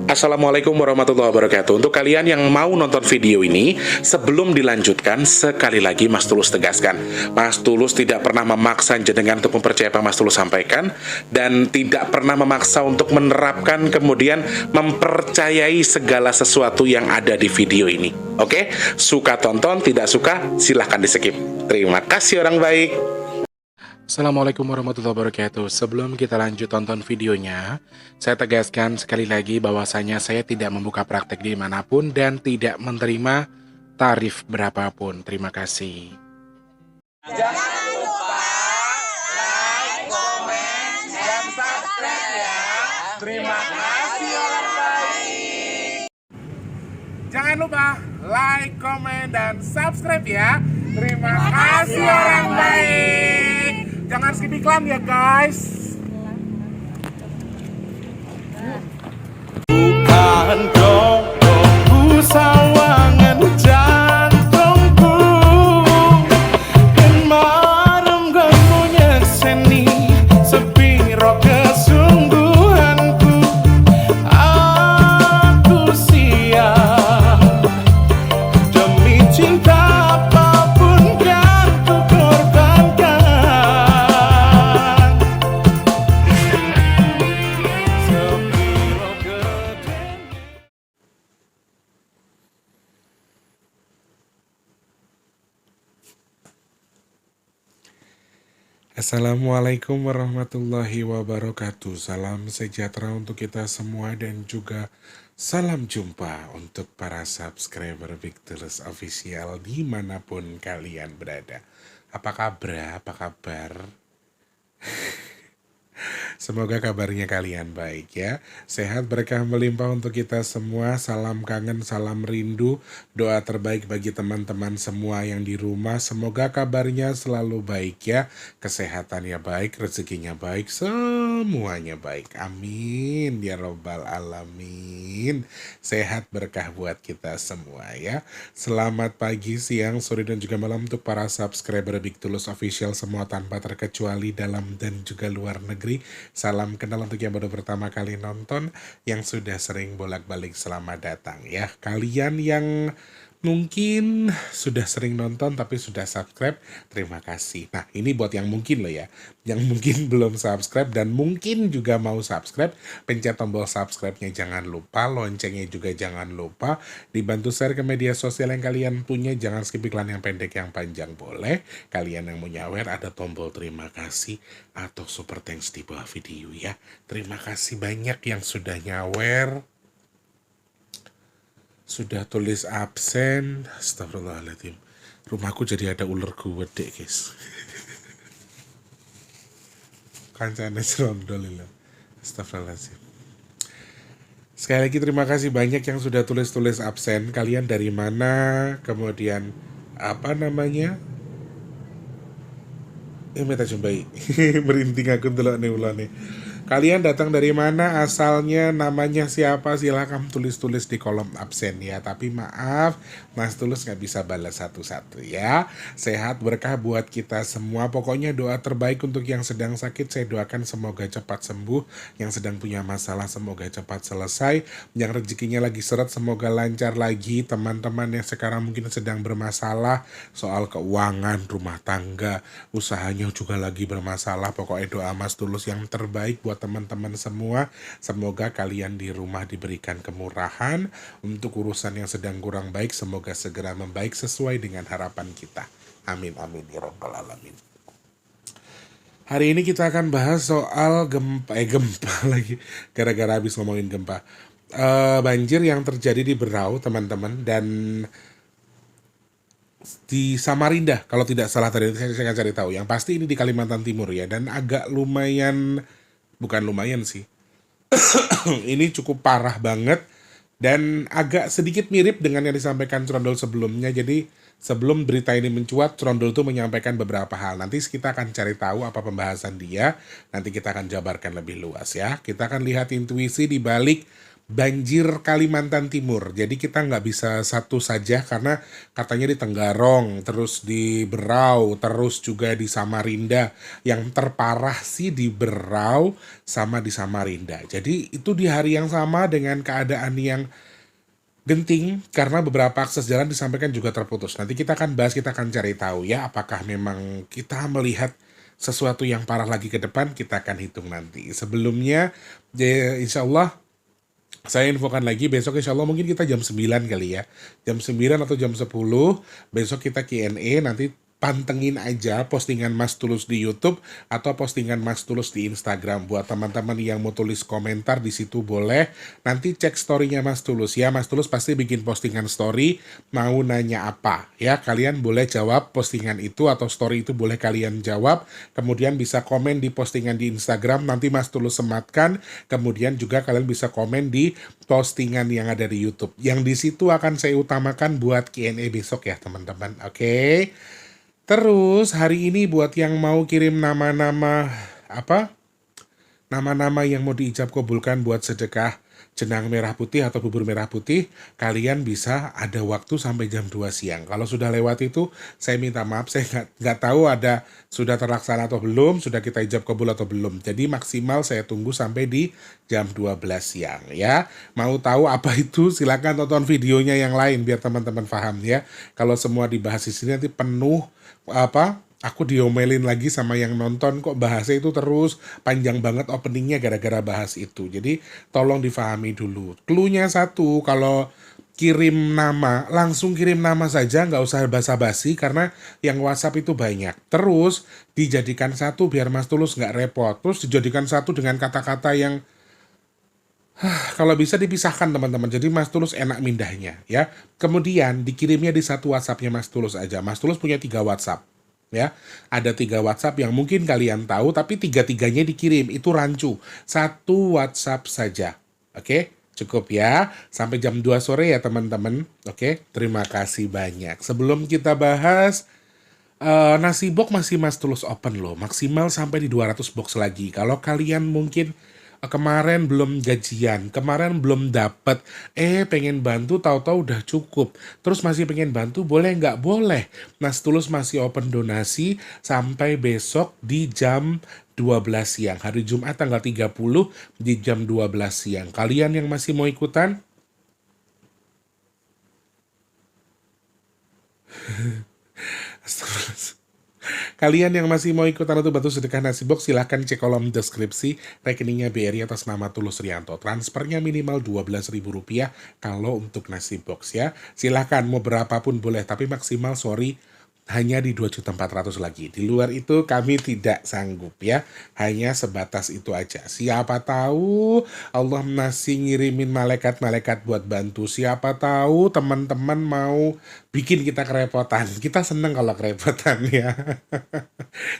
Assalamualaikum warahmatullahi wabarakatuh. Untuk kalian yang mau nonton video ini, sebelum dilanjutkan, sekali lagi Mas Tulus tegaskan, Mas Tulus tidak pernah memaksa jenengan untuk mempercayai apa Mas Tulus sampaikan, dan tidak pernah memaksa untuk menerapkan kemudian mempercayai segala sesuatu yang ada di video ini. Oke? Suka tonton, tidak suka silahkan di skip. Terima kasih orang baik. Assalamualaikum warahmatullahi wabarakatuh. Sebelum kita lanjut tonton videonya, saya tegaskan sekali lagi bahwasanya saya tidak membuka praktek dimanapun dan tidak menerima tarif berapapun. Terima kasih. Jangan lupa like, komen, dan subscribe ya. Terima kasih orang baik. Jangan lupa like, komen, dan subscribe ya. Terima kasih orang baik. Jangan skip iklan ya guys. Bukan dong sawangan jantungku dan marem gamunya seni sepiro kesungguhanku. Aku siap demi cinta apapun kan ku korbankan. Sepiro gedenya. Assalamualaikum warahmatullahi wabarakatuh. Salam sejahtera untuk kita semua dan juga salam jumpa untuk para subscriber Big Tulus Official dimanapun kalian berada. Apa kabar? Apa kabar? Semoga kabarnya kalian baik ya. Sehat berkah melimpah untuk kita semua. Salam kangen, salam rindu. Doa terbaik bagi teman-teman semua yang di rumah. Semoga kabarnya selalu baik ya. Kesehatannya baik, rezekinya baik, semuanya baik. Amin ya robbal alamin. Sehat berkah buat kita semua ya. Selamat pagi, siang, sore dan juga malam untuk para subscriber Big Tulus Official semua tanpa terkecuali dalam dan juga luar negeri. Salam kenal untuk yang baru pertama kali nonton, yang sudah sering bolak-balik selamat datang ya. Kalian yang mungkin sudah sering nonton tapi sudah subscribe, terima kasih. Nah ini buat yang mungkin loh ya, yang mungkin belum subscribe dan mungkin juga mau subscribe, pencet tombol subscribe-nya jangan lupa, loncengnya juga jangan lupa, dibantu share ke media sosial yang kalian punya, jangan skip iklan yang pendek yang panjang boleh. Kalian yang mau nyawer ada tombol terima kasih atau super thanks di bawah video ya. Terima kasih banyak yang sudah nyawer, sudah tulis absen. Astagfirullahaladzim, rumahku jadi ada ular gede guys. Kancane serondol lho. Astagfirullahaladzim. Sekali lagi terima kasih banyak yang sudah tulis-tulis absen. Kalian dari mana, kemudian apa namanya, minta jumpai. Merinding aku dulu nih. Kalian datang dari mana, asalnya, namanya siapa, silahkan tulis-tulis di kolom absen ya. Tapi maaf, Mas Tulus nggak bisa balas satu-satu ya. Sehat berkah buat kita semua. Pokoknya doa terbaik untuk yang sedang sakit, saya doakan semoga cepat sembuh. Yang sedang punya masalah semoga cepat selesai. Yang rezekinya lagi seret semoga lancar lagi. Teman-teman yang sekarang mungkin sedang bermasalah soal keuangan, rumah tangga, usahanya juga lagi bermasalah. Pokoknya doa Mas Tulus yang terbaik buat teman-teman semua. Semoga kalian di rumah diberikan kemurahan. Untuk urusan yang sedang kurang baik semoga segera membaik sesuai dengan harapan kita. Amin amin ya rabbal alamin. Hari ini kita akan bahas soal gempa lagi, gara-gara habis ngomongin gempa. Banjir yang terjadi di Berau teman-teman, dan di Samarinda kalau tidak salah tadi saya akan cari tahu. Yang pasti ini di Kalimantan Timur ya, dan agak lumayan, bukan lumayan sih, ini cukup parah banget dan agak sedikit mirip dengan yang disampaikan Trondol sebelumnya. Jadi sebelum berita ini mencuat, Trondol itu menyampaikan beberapa hal. Nanti kita akan cari tahu apa pembahasan dia, nanti kita akan jabarkan lebih luas ya. Kita akan lihat intuisi di balik banjir Kalimantan Timur. Jadi kita nggak bisa satu saja karena katanya di Tenggarong, terus di Berau, terus juga di Samarinda. Yang terparah sih di Berau sama di Samarinda. Jadi itu di hari yang sama dengan keadaan yang genting karena beberapa akses jalan disampaikan juga terputus. Nanti kita akan bahas, kita akan cari tahu ya apakah memang kita melihat sesuatu yang parah lagi ke depan, kita akan hitung nanti. Sebelumnya, insya Allah saya infokan lagi besok insya Allah mungkin kita jam 9 kali ya. Jam 9 atau jam 10 besok kita Q&A, nanti pantengin aja postingan Mas Tulus di YouTube atau postingan Mas Tulus di Instagram. Buat teman-teman yang mau tulis komentar di situ boleh. Nanti cek story-nya Mas Tulus ya. Mas Tulus pasti bikin postingan story mau nanya apa ya. Kalian boleh jawab postingan itu atau story itu boleh kalian jawab. Kemudian bisa komen di postingan di Instagram, nanti Mas Tulus sematkan. Kemudian juga kalian bisa komen di postingan yang ada di YouTube. Yang di situ akan saya utamakan buat Q&A besok ya teman-teman. Oke. Terus hari ini buat yang mau kirim nama-nama apa? Nama-nama yang mau diijab kabulkan buat sedekah jenang merah putih atau bubur merah putih, kalian bisa ada waktu sampai jam 2 siang. Kalau sudah lewat itu, saya minta maaf, saya nggak tahu ada sudah terlaksana atau belum, sudah kita ijab kabul atau belum. Jadi maksimal saya tunggu sampai di jam 12 siang ya. Mau tahu apa itu, silakan tonton videonya yang lain biar teman-teman paham ya. Kalau semua dibahas di sini nanti penuh aku diomelin lagi sama yang nonton, kok bahasnya itu terus panjang banget openingnya gara-gara bahas itu. Jadi tolong difahami dulu. Cluenya satu, kalau kirim nama, langsung kirim nama saja, nggak usah basa-basi karena yang WhatsApp itu banyak. Terus dijadikan satu biar Mas Tulus nggak repot. Terus dijadikan satu dengan kata-kata yang kalau bisa dipisahkan teman-teman, jadi Mas Tulus enak mindahnya ya. Kemudian dikirimnya di satu WhatsAppnya Mas Tulus aja. Mas Tulus punya 3 WhatsApp ya. Ada 3 WhatsApp yang mungkin kalian tahu, tapi 3-3-nya dikirim, itu rancu. 1 WhatsApp saja. Oke, cukup ya. Sampai jam 2 sore ya teman-teman. Oke, terima kasih banyak. Sebelum kita bahas, nasi box masih Mas Tulus open loh. Maksimal sampai di 200 box lagi. Kalau kalian mungkin kemarin belum gajian, kemarin belum dapat, pengen bantu tahu-tahu udah cukup, terus masih pengen bantu, boleh nggak? Boleh. Mas Tulus masih open donasi sampai besok di jam 12 siang, hari Jumat tanggal 30 di jam 12 siang. Kalian yang masih mau ikutan, kalian yang masih mau ikutan untuk bantu sedekah nasi box, silahkan cek kolom deskripsi rekeningnya BRI atas nama Tulus Rianto. Transfernya minimal Rp12.000 kalau untuk nasi box ya. Silahkan mau berapapun boleh, tapi maksimal hanya di 2.400.000 lagi. Di luar itu kami tidak sanggup ya. Hanya sebatas itu aja. Siapa tahu Allah masih ngirimin malaikat-malaikat buat bantu. Siapa tahu teman-teman mau bikin kita kerepotan. Kita seneng kalau kerepotan ya.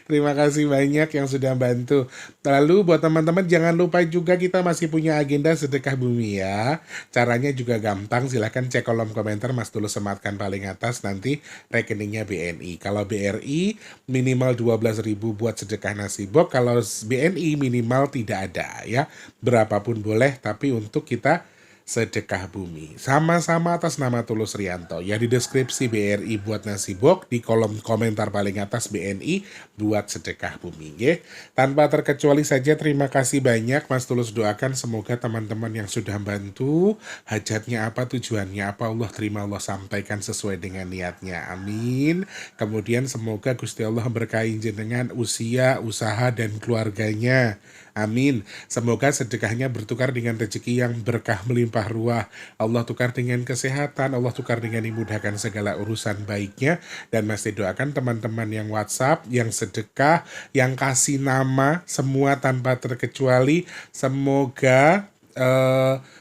Terima kasih banyak yang sudah bantu. Lalu buat teman-teman jangan lupa juga kita masih punya agenda sedekah bumi ya. Caranya juga gampang, silahkan cek kolom komentar, Mas Tulus sematkan paling atas nanti rekeningnya BNI. Kalau BRI minimal 12.000 buat sedekah nasi box, kalau BNI minimal tidak ada ya. Berapapun boleh, tapi untuk kita sedekah bumi. Sama-sama atas nama Tulus Rianto. Ya di deskripsi BRI buat nasi box, di kolom komentar paling atas BNI buat sedekah bumi. Ya. Tanpa terkecuali saja terima kasih banyak Mas Tulus, doakan semoga teman-teman yang sudah bantu, hajatnya apa, tujuannya apa, Allah terima, Allah sampaikan sesuai dengan niatnya. Amin. Kemudian semoga Gusti Allah berkahi jenengan usia, usaha, dan keluarganya. Amin. Semoga sedekahnya bertukar dengan rezeki yang berkah melimpah ruah. Allah tukar dengan kesehatan, Allah tukar dengan dimudahkan segala urusan baiknya. Dan masih doakan teman-teman yang WhatsApp, yang sedekah, yang kasih nama, semua tanpa terkecuali. Semoga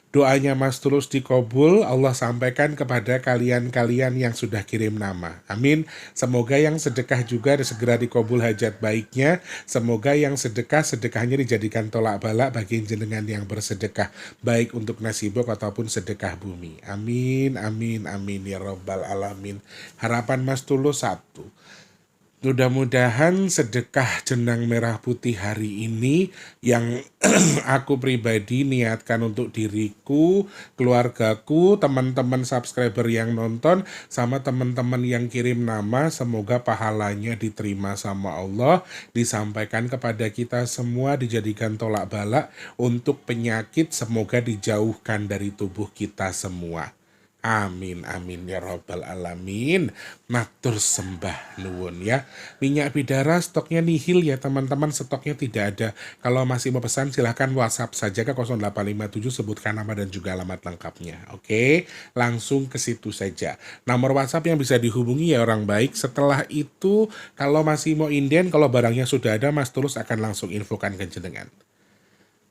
doanya Mas Tulus dikabul, Allah sampaikan kepada kalian-kalian yang sudah kirim nama. Amin. Semoga yang sedekah juga segera dikabul hajat baiknya. Semoga yang sedekahnya dijadikan tolak balak bagi jenengan yang bersedekah, baik untuk nasi box ataupun sedekah bumi. Amin, amin, amin ya robbal alamin. Harapan Mas Tulus satu, Mudah-mudahan sedekah jenang merah putih hari ini yang aku pribadi niatkan untuk diriku, keluargaku, teman-teman subscriber yang nonton, sama teman-teman yang kirim nama, semoga pahalanya diterima sama Allah, disampaikan kepada kita semua, dijadikan tolak balak untuk penyakit, semoga dijauhkan dari tubuh kita semua. Amin, amin ya robbal alamin. Matur sembah nuwun ya. Minyak bidara stoknya nihil ya teman-teman, stoknya tidak ada. Kalau masih mau pesan silahkan WhatsApp saja ke 0857, sebutkan nama dan juga alamat lengkapnya. Oke, langsung ke situ saja. Nomor WhatsApp yang bisa dihubungi ya orang baik. Setelah itu kalau masih mau inden, kalau barangnya sudah ada, Mas Tulus akan langsung infokan ke jenengan.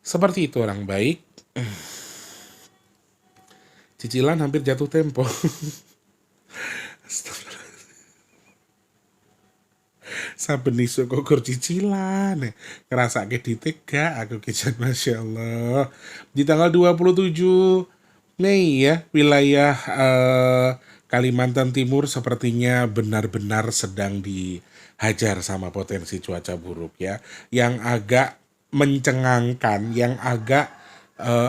Seperti itu orang baik. Cicilan hampir jatuh tempo. Saben isu kukur cicilan. Ngerasa ke ditega aku kejan Masya Allah. Di tanggal 27 Mei ya, wilayah Kalimantan Timur sepertinya benar-benar sedang dihajar sama potensi cuaca buruk ya. Yang agak mencengangkan, yang agak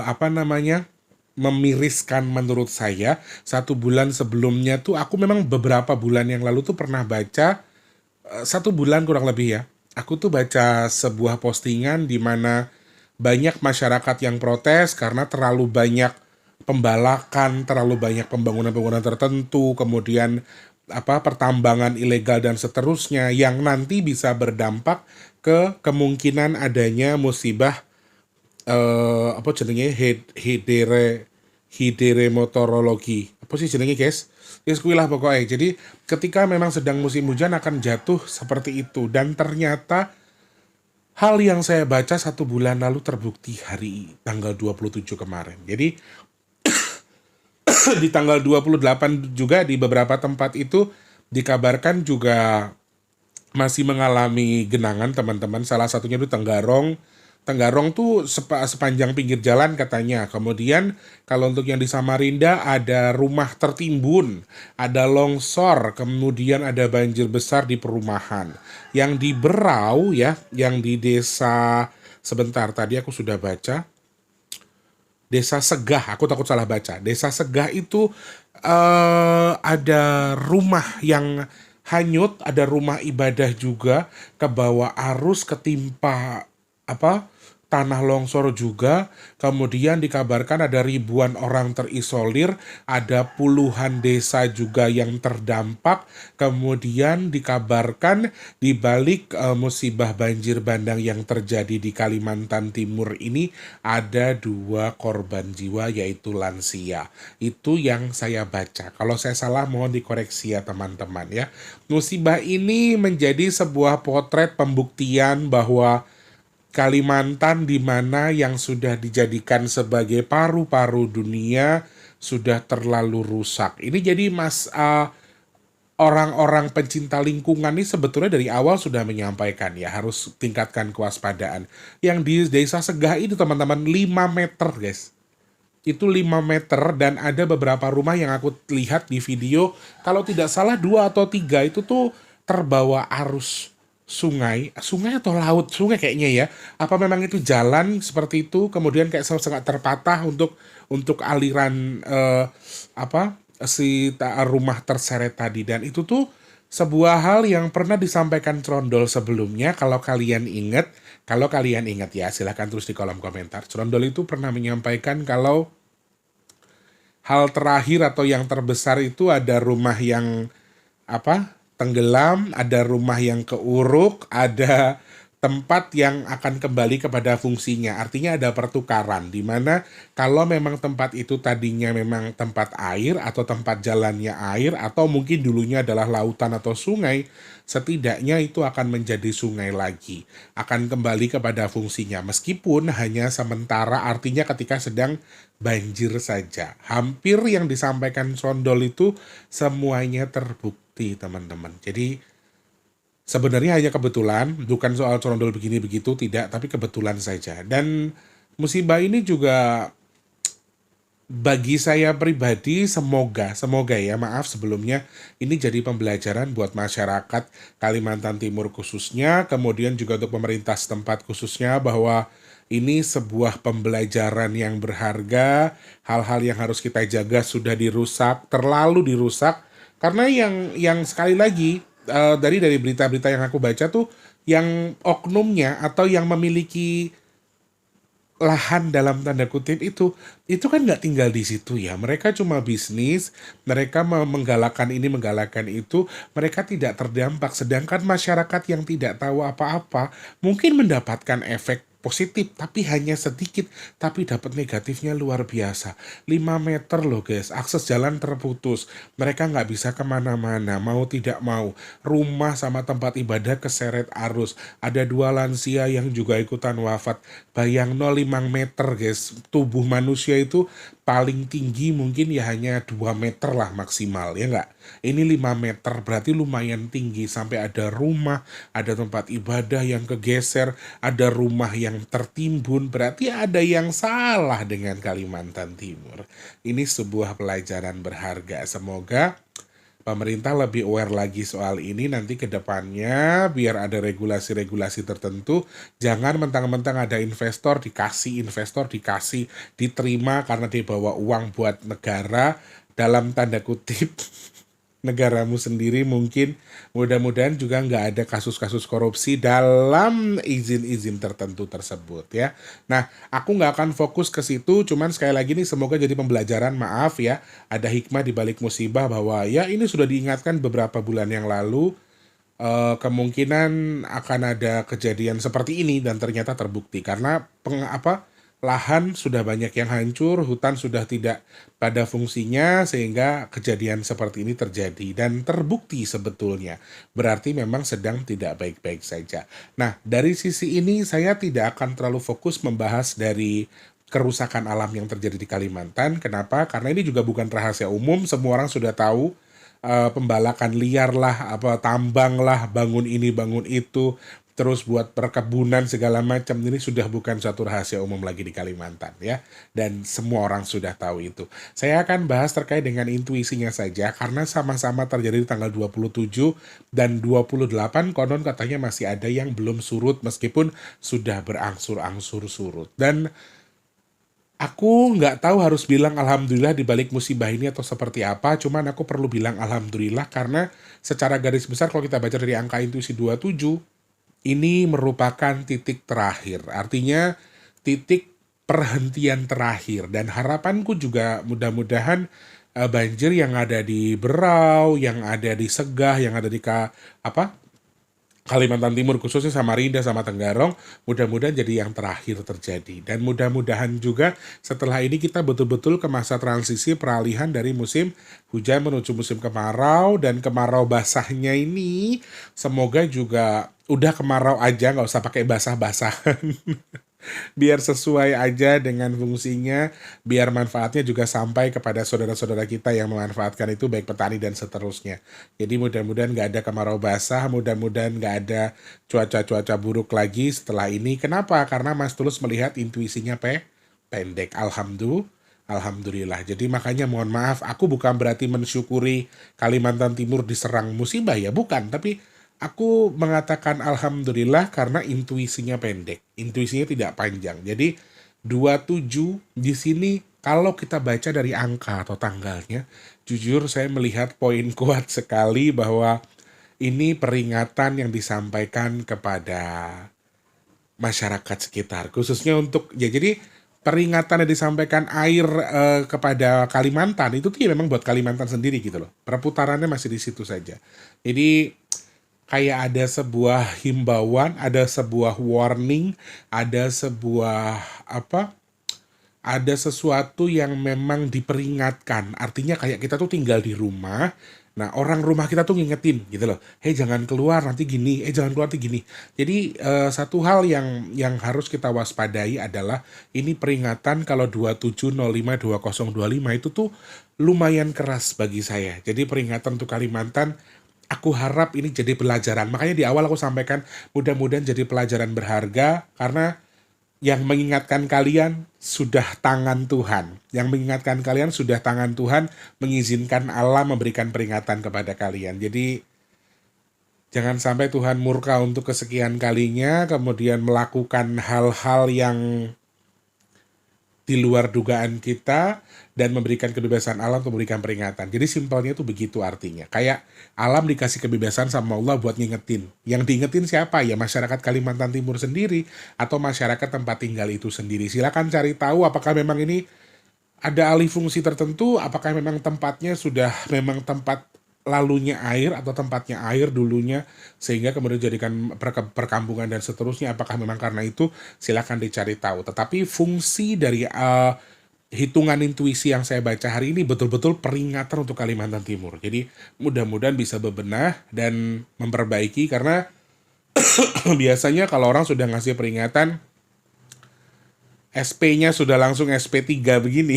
apa namanya, memiriskan menurut saya. 1 bulan sebelumnya tuh aku memang beberapa bulan yang lalu tuh pernah baca 1 bulan kurang lebih ya. Aku tuh baca sebuah postingan di mana banyak masyarakat yang protes karena terlalu banyak pembalakan, terlalu banyak pembangunan-pembangunan tertentu, kemudian pertambangan ilegal dan seterusnya yang nanti bisa berdampak ke kemungkinan adanya musibah apa jenenge hidrometeorologi. Apa sih jenenge, guys? Yes, kuwi lah pokoknya. Jadi ketika memang sedang musim hujan akan jatuh seperti itu, dan ternyata hal yang saya baca 1 bulan lalu terbukti hari tanggal 27 kemarin. Jadi di tanggal 28 juga di beberapa tempat itu dikabarkan juga masih mengalami genangan teman-teman. Salah satunya itu Tenggarong. Tenggarong tuh sepanjang pinggir jalan katanya. Kemudian kalau untuk yang di Samarinda ada rumah tertimbun, ada longsor, kemudian ada banjir besar di perumahan. Yang di Berau ya, yang di desa, sebentar tadi aku sudah baca, Desa Segah, aku takut salah baca. Desa Segah itu ada rumah yang hanyut, ada rumah ibadah juga ke bawah arus, ketimpa tanah longsor juga. Kemudian dikabarkan ada ribuan orang terisolir, ada puluhan desa juga yang terdampak. Kemudian dikabarkan di balik musibah banjir bandang yang terjadi di Kalimantan Timur ini ada 2 korban jiwa yaitu lansia. Itu yang saya baca. Kalau saya salah mohon dikoreksi ya teman-teman ya. Musibah ini menjadi sebuah potret pembuktian bahwa Kalimantan di mana yang sudah dijadikan sebagai paru-paru dunia sudah terlalu rusak. Ini jadi orang-orang pencinta lingkungan ini sebetulnya dari awal sudah menyampaikan ya harus tingkatkan kewaspadaan. Yang di Desa Segah itu teman-teman 5 meter guys. Itu 5 meter dan ada beberapa rumah yang aku lihat di video, kalau tidak salah 2 atau 3 itu tuh terbawa arus sungai atau laut, sungai kayaknya ya. Apa memang itu jalan seperti itu, kemudian kayak sangat terpatah untuk aliran rumah terseret tadi. Dan itu tuh sebuah hal yang pernah disampaikan Trondol sebelumnya. Kalau kalian ingat ya, silahkan tulis di kolom komentar. Trondol itu pernah menyampaikan kalau hal terakhir atau yang terbesar itu ada rumah yang tenggelam, ada rumah yang keuruk, ada tempat yang akan kembali kepada fungsinya. Artinya ada pertukaran, di mana kalau memang tempat itu tadinya memang tempat air atau tempat jalannya air, atau mungkin dulunya adalah lautan atau sungai, setidaknya itu akan menjadi sungai lagi. Akan kembali kepada fungsinya, meskipun hanya sementara, artinya ketika sedang banjir saja. Hampir yang disampaikan Sondol itu semuanya terbukti teman-teman. Jadi sebenarnya hanya kebetulan, bukan soal Trondol begini begitu, tidak, tapi kebetulan saja. Dan musibah ini juga bagi saya pribadi semoga ya, maaf sebelumnya, ini jadi pembelajaran buat masyarakat Kalimantan Timur khususnya, kemudian juga untuk pemerintah setempat khususnya, bahwa ini sebuah pembelajaran yang berharga. Hal-hal yang harus kita jaga sudah dirusak, terlalu dirusak, karena yang sekali lagi, dari berita-berita yang aku baca tuh, yang oknumnya atau yang memiliki lahan dalam tanda kutip itu kan nggak tinggal di situ ya. Mereka cuma bisnis, mereka menggalakkan ini, menggalakkan itu, mereka tidak terdampak. Sedangkan masyarakat yang tidak tahu apa-apa mungkin mendapatkan efek positif, tapi hanya sedikit, tapi dapat negatifnya luar biasa. 5 meter loh guys, akses jalan terputus, mereka nggak bisa kemana-mana, mau tidak mau. Rumah sama tempat ibadah keseret arus, ada 2 lansia yang juga ikutan wafat. Bayang 0,5 meter guys, tubuh manusia itu paling tinggi mungkin ya hanya 2 meter lah maksimal, ya nggak? Ini 5 meter, berarti lumayan tinggi, sampai ada rumah, ada tempat ibadah yang kegeser, ada rumah yang tertimbun, berarti ada yang salah dengan Kalimantan Timur. Ini sebuah pelajaran berharga, semoga pemerintah lebih aware lagi soal ini nanti ke depannya, biar ada regulasi-regulasi tertentu. Jangan mentang-mentang ada investor dikasih, diterima karena dia bawa uang buat negara, dalam tanda kutip, negaramu sendiri mungkin. Mudah-mudahan juga nggak ada kasus-kasus korupsi dalam izin-izin tertentu tersebut ya. Nah, aku nggak akan fokus ke situ, cuman sekali lagi nih semoga jadi pembelajaran, maaf ya, ada hikmah di balik musibah bahwa ya ini sudah diingatkan beberapa bulan yang lalu, kemungkinan akan ada kejadian seperti ini dan ternyata terbukti karena lahan sudah banyak yang hancur, hutan sudah tidak pada fungsinya sehingga kejadian seperti ini terjadi dan terbukti sebetulnya. Berarti memang sedang tidak baik-baik saja. Nah, dari sisi ini saya tidak akan terlalu fokus membahas dari kerusakan alam yang terjadi di Kalimantan. Kenapa? Karena ini juga bukan rahasia umum, semua orang sudah tahu, pembalakan liar lah, tambang lah, bangun ini bangun itu, terus buat perkebunan segala macam, ini sudah bukan suatu rahasia umum lagi di Kalimantan ya, dan semua orang sudah tahu itu. Saya akan bahas terkait dengan intuisinya saja karena sama-sama terjadi di tanggal 27 dan 28, konon katanya masih ada yang belum surut meskipun sudah berangsur-angsur surut. Dan aku nggak tahu harus bilang alhamdulillah di balik musibah ini atau seperti apa, cuman aku perlu bilang alhamdulillah karena secara garis besar kalau kita baca dari angka intuisi 27, ini merupakan titik terakhir. Artinya titik perhentian terakhir, dan harapanku juga mudah-mudahan banjir yang ada di Berau, yang ada di Segah, yang ada di Kalimantan Timur khususnya Samarinda sama Tenggarong, mudah-mudahan jadi yang terakhir terjadi. Dan mudah-mudahan juga setelah ini kita betul-betul ke masa transisi peralihan dari musim hujan menuju musim kemarau, dan kemarau basahnya ini semoga juga udah kemarau aja, nggak usah pakai basah-basahan. Biar sesuai aja dengan fungsinya, biar manfaatnya juga sampai kepada saudara-saudara kita yang memanfaatkan itu, baik petani dan seterusnya. Jadi mudah-mudahan nggak ada kemarau basah, mudah-mudahan nggak ada cuaca-cuaca buruk lagi setelah ini. Kenapa? Karena Mas Tulus melihat intuisinya pendek. Alhamdulillah. Jadi makanya mohon maaf, aku bukan berarti mensyukuri Kalimantan Timur diserang musibah ya, bukan. Tapi aku mengatakan alhamdulillah karena intuisinya pendek. Intuisinya tidak panjang. Jadi 27 di sini kalau kita baca dari angka atau tanggalnya, jujur saya melihat poin kuat sekali bahwa ini peringatan yang disampaikan kepada masyarakat sekitar, khususnya untuk ya, jadi peringatan yang disampaikan air kepada Kalimantan itu tuh ya memang buat Kalimantan sendiri gitu loh. Perputarannya masih di situ saja. Jadi kayak ada sebuah himbauan, ada sebuah warning, ada sebuah ada sesuatu yang memang diperingatkan. Artinya kayak kita tuh tinggal di rumah. Nah, orang rumah kita tuh ngingetin gitu loh. Hei, jangan keluar nanti gini. Jangan keluar nanti gini. Jadi satu hal yang harus kita waspadai adalah ini peringatan kalau 27052025 itu tuh lumayan keras bagi saya. Jadi peringatan untuk Kalimantan, aku harap ini jadi pelajaran. Makanya di awal aku sampaikan mudah-mudahan jadi pelajaran berharga karena yang mengingatkan kalian sudah tangan Tuhan. Yang mengingatkan kalian sudah tangan Tuhan, mengizinkan Allah memberikan peringatan kepada kalian. Jadi jangan sampai Tuhan murka untuk kesekian kalinya, kemudian melakukan hal-hal yang di luar dugaan kita dan memberikan kebebasan alam untuk memberikan peringatan. Jadi simpelnya itu begitu artinya. Kayak alam dikasih kebebasan sama Allah buat ngingetin. Yang diingetin siapa? Ya masyarakat Kalimantan Timur sendiri atau masyarakat tempat tinggal itu sendiri. Silakan cari tahu apakah memang ini ada alih fungsi tertentu, apakah memang tempatnya sudah memang tempat lalunya air atau tempatnya air dulunya sehingga kemudian dijadikan perkampungan dan seterusnya, apakah memang karena itu, silakan dicari tahu. Tetapi fungsi dari hitungan intuisi yang saya baca hari ini betul-betul peringatan untuk Kalimantan Timur. Jadi mudah-mudahan bisa bebenah dan memperbaiki, karena biasanya kalau orang sudah ngasih peringatan SP-nya sudah langsung SP3 begini.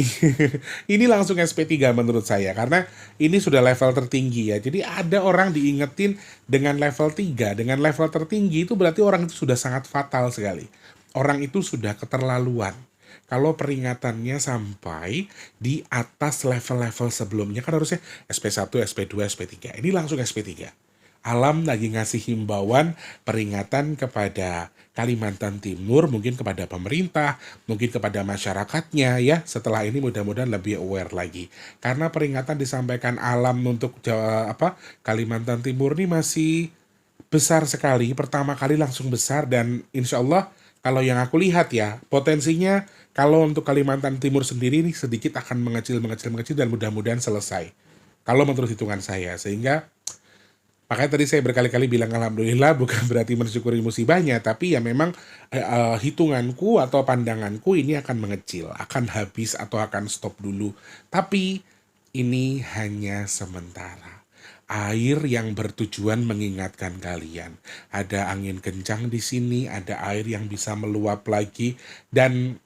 Ini langsung SP3 menurut saya, karena ini sudah level tertinggi ya. Jadi ada orang diingetin dengan level 3. Dengan level tertinggi itu berarti orang itu sudah sangat fatal sekali. Orang itu sudah keterlaluan. Kalau peringatannya sampai di atas level-level sebelumnya, kan harusnya SP1, SP2, SP3. Ini langsung SP3. Alam lagi ngasih himbauan peringatan kepada Kalimantan Timur, mungkin kepada pemerintah, mungkin kepada masyarakatnya ya. Setelah ini mudah-mudahan lebih aware lagi. Karena peringatan disampaikan alam untuk Kalimantan Timur ini masih besar sekali. Pertama kali langsung besar, dan insya Allah kalau yang aku lihat ya, potensinya kalau untuk Kalimantan Timur sendiri ini sedikit akan mengecil dan mudah-mudahan selesai. Kalau menurut hitungan saya, sehingga makanya tadi saya berkali-kali bilang alhamdulillah, bukan berarti mensyukuri musibahnya, tapi ya memang hitunganku atau pandanganku ini akan mengecil, akan habis atau akan stop dulu. Tapi ini hanya sementara. Air yang bertujuan mengingatkan kalian. Ada angin kencang di sini, ada air yang bisa meluap lagi, dan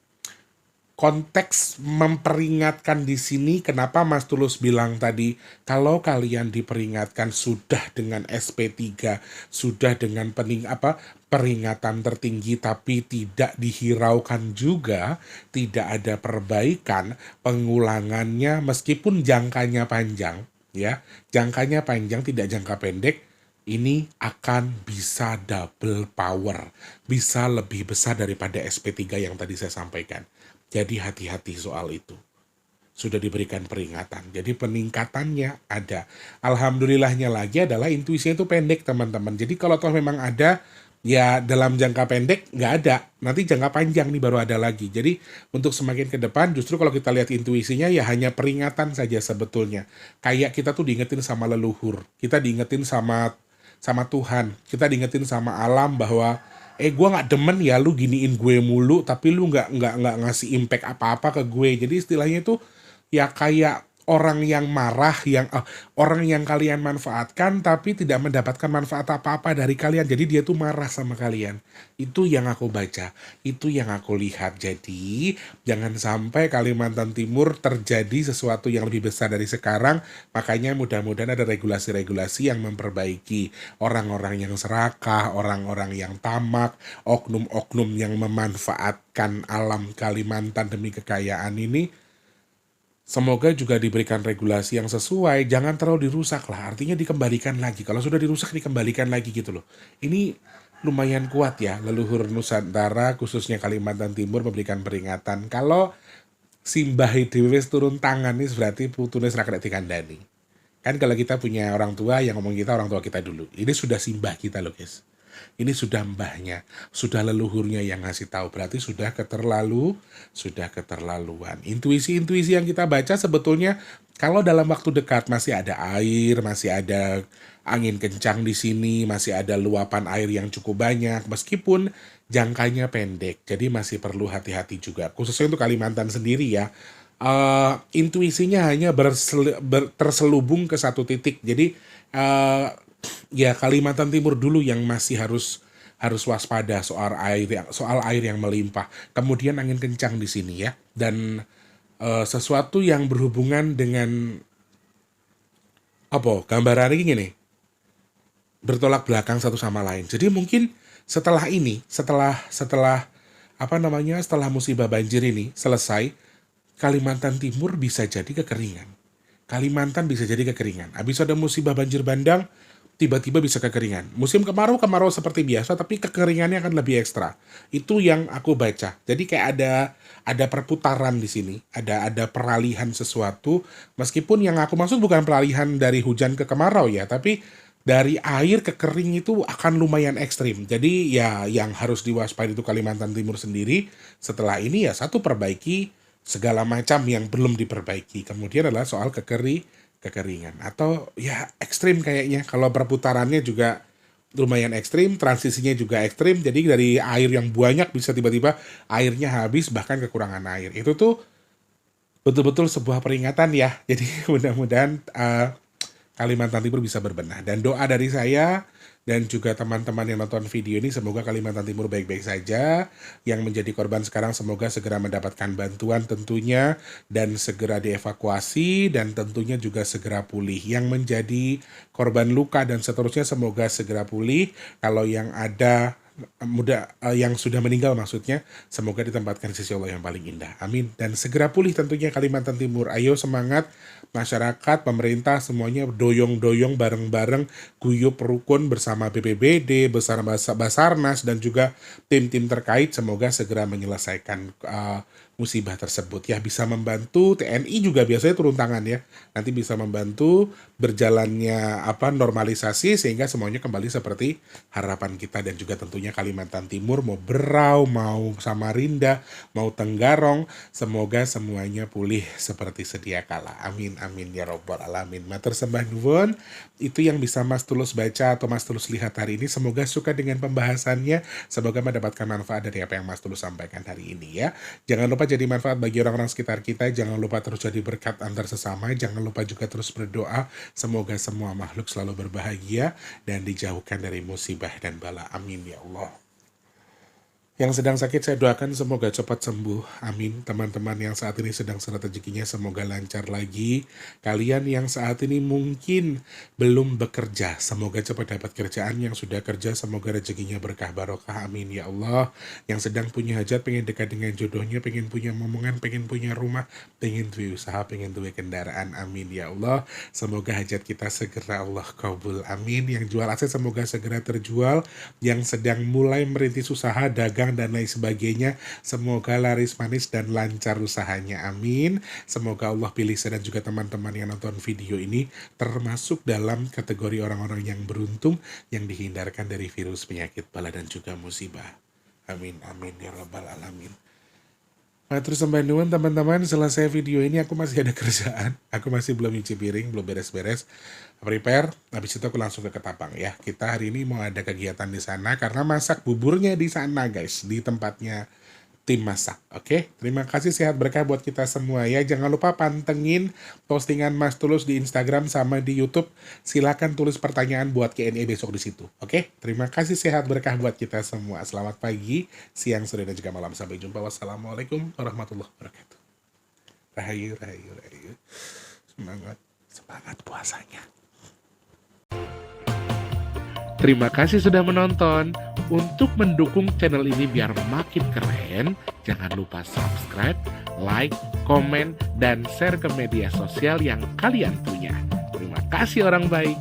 konteks memperingatkan di sini, kenapa Mas Tulus bilang tadi, kalau kalian diperingatkan sudah dengan SP3, sudah dengan peringatan tertinggi, tapi tidak dihiraukan juga, tidak ada perbaikan, pengulangannya meskipun jangkanya panjang, ya, jangkanya panjang tidak jangka pendek, ini akan bisa double power, bisa lebih besar daripada SP3 yang tadi saya sampaikan. Jadi hati-hati soal itu. Sudah diberikan peringatan. Jadi peningkatannya ada. Alhamdulillahnya lagi adalah intuisinya itu pendek teman-teman. Jadi kalau toh memang ada, ya dalam jangka pendek nggak ada. Nanti jangka panjang nih baru ada lagi. Jadi untuk semakin ke depan justru kalau kita lihat intuisinya ya hanya peringatan saja sebetulnya. Kayak kita tuh diingetin sama leluhur. Kita diingetin sama Tuhan. Kita diingetin sama alam bahwa gue nggak demen ya lu giniin gue mulu, tapi lu nggak ngasih impact apa-apa ke gue. Jadi istilahnya itu ya kayak orang yang marah, orang yang kalian manfaatkan tapi tidak mendapatkan manfaat apa-apa dari kalian. Jadi dia tuh marah sama kalian. Itu yang aku baca, itu yang aku lihat. Jadi jangan sampai Kalimantan Timur terjadi sesuatu yang lebih besar dari sekarang. Makanya mudah-mudahan ada regulasi-regulasi yang memperbaiki orang-orang yang serakah, orang-orang yang tamak, oknum-oknum yang memanfaatkan alam Kalimantan demi kekayaan ini. Semoga juga diberikan regulasi yang sesuai, jangan terlalu dirusak lah, artinya dikembalikan lagi. Kalau sudah dirusak, dikembalikan lagi gitu loh. Ini lumayan kuat ya, leluhur Nusantara, khususnya Kalimantan Timur memberikan peringatan. Kalau simbah dewe wis turun tangan nih, berarti putune rakyat dikandani. Kan kalau kita punya orang tua, yang ngomong kita orang tua kita dulu. Ini sudah simbah kita loh guys. Ini sudah mbahnya, sudah leluhurnya yang ngasih tahu. Berarti sudah keterlaluan. Intuisi-intuisi yang kita baca sebetulnya kalau dalam waktu dekat masih ada air, masih ada angin kencang di sini, masih ada luapan air yang cukup banyak, meskipun jangkanya pendek. Jadi masih perlu hati-hati juga. Khususnya untuk Kalimantan sendiri ya. Intuisinya hanya terselubung ke satu titik. Jadi ya Kalimantan Timur dulu yang masih harus waspada soal air yang melimpah. Kemudian angin kencang di sini ya, dan sesuatu yang berhubungan dengan gambarannya gini, bertolak belakang satu sama lain. Jadi mungkin setelah ini, setelah setelah musibah banjir ini selesai, Kalimantan Timur bisa jadi kekeringan. Kalimantan bisa jadi kekeringan. Habis ada musibah banjir bandang, tiba-tiba bisa kekeringan. Musim kemarau, kemarau seperti biasa, tapi kekeringannya akan lebih ekstra. Itu yang aku baca. Jadi kayak ada perputaran di sini, ada peralihan sesuatu. Meskipun yang aku maksud bukan peralihan dari hujan ke kemarau ya, tapi dari air ke kering itu akan lumayan ekstrim. Jadi ya yang harus diwaspadai itu Kalimantan Timur sendiri. Setelah ini ya satu, perbaiki segala macam yang belum diperbaiki. Kemudian adalah soal kekeringan atau ya ekstrim kayaknya. Kalau perputarannya juga lumayan ekstrim, transisinya juga ekstrim. Jadi dari air yang banyak bisa tiba-tiba airnya habis, bahkan kekurangan air. Itu tuh betul-betul sebuah peringatan ya. Jadi mudah-mudahan Kalimantan Timur bisa berbenah. Dan doa dari saya dan juga teman-teman yang nonton video ini, semoga Kalimantan Timur baik-baik saja. Yang menjadi korban sekarang semoga segera mendapatkan bantuan tentunya, dan segera dievakuasi, dan tentunya juga segera pulih. Yang menjadi korban luka dan seterusnya semoga segera pulih. Kalau yang ada yang sudah meninggal maksudnya, semoga ditempatkan di sisi Allah yang paling indah. Amin. Dan segera pulih tentunya Kalimantan Timur. Ayo semangat masyarakat, pemerintah, semuanya doyong-doyong bareng-bareng, guyup rukun bersama BPBD, bersama Basarnas dan juga tim-tim terkait, semoga segera menyelesaikan musibah tersebut. Ya, bisa membantu TNI juga biasanya turun tangan ya. Nanti bisa membantu berjalannya normalisasi sehingga semuanya kembali seperti harapan kita. Dan juga tentunya Kalimantan Timur, mau Berau, mau Samarinda, mau Tenggarong, semoga semuanya pulih seperti sedia kala. Amin amin ya robbal alamin. Matur sembah nuwun. Itu yang bisa Mas Tulus baca atau Mas Tulus lihat hari ini. Semoga suka dengan pembahasannya, semoga mendapatkan manfaat dari apa yang Mas Tulus sampaikan hari ini ya. Jangan lupa jadi manfaat bagi orang-orang sekitar kita, jangan lupa terus jadi berkat antar sesama, jangan lupa juga terus berdoa, semoga semua makhluk selalu berbahagia dan dijauhkan dari musibah dan bala. Amin ya Allah. Yang sedang sakit saya doakan semoga cepat sembuh. Amin. Teman-teman yang saat ini sedang seret rezekinya semoga lancar lagi. Kalian yang saat ini mungkin belum bekerja, semoga cepat dapat kerjaan. Yang sudah kerja semoga rezekinya berkah barokah. Amin ya Allah. Yang sedang punya hajat, pengen dekat dengan jodohnya, pengen punya momongan, pengen punya rumah, pengen duwe usaha, pengen duwe kendaraan. Amin ya Allah. Semoga hajat kita segera Allah kabul. Amin. Yang jual aset semoga segera terjual. Yang sedang mulai merintis usaha, dagang dan lain sebagainya, semoga laris manis dan lancar usahanya. Amin. Semoga Allah pilih saya dan juga teman-teman yang nonton video ini termasuk dalam kategori orang-orang yang beruntung, yang dihindarkan dari virus, penyakit, bala dan juga musibah. Amin amin ya rabbal alamin. Matur sembah nuwun teman-teman, selesai video ini aku masih ada kerjaan. Aku masih belum nyuci piring, belum beres-beres. Prepare, habis itu aku langsung ke Ketapang ya. Kita hari ini mau ada kegiatan di sana karena masak buburnya di sana guys, di tempatnya tim masak. Oke, terima kasih, sehat berkah buat kita semua ya. Jangan lupa pantengin postingan Mas Tulus di Instagram sama di YouTube. Silakan tulis pertanyaan buat Q&A besok di situ. Oke, terima kasih, sehat berkah buat kita semua. Selamat pagi, siang, sore dan juga malam. Sampai jumpa. Wassalamualaikum warahmatullahi wabarakatuh. Rahayu, rahayu, rahayu. Semangat, semangat puasanya. Terima kasih sudah menonton. Untuk mendukung channel ini biar makin keren, jangan lupa subscribe, like, komen, dan share ke media sosial yang kalian punya. Terima kasih orang baik.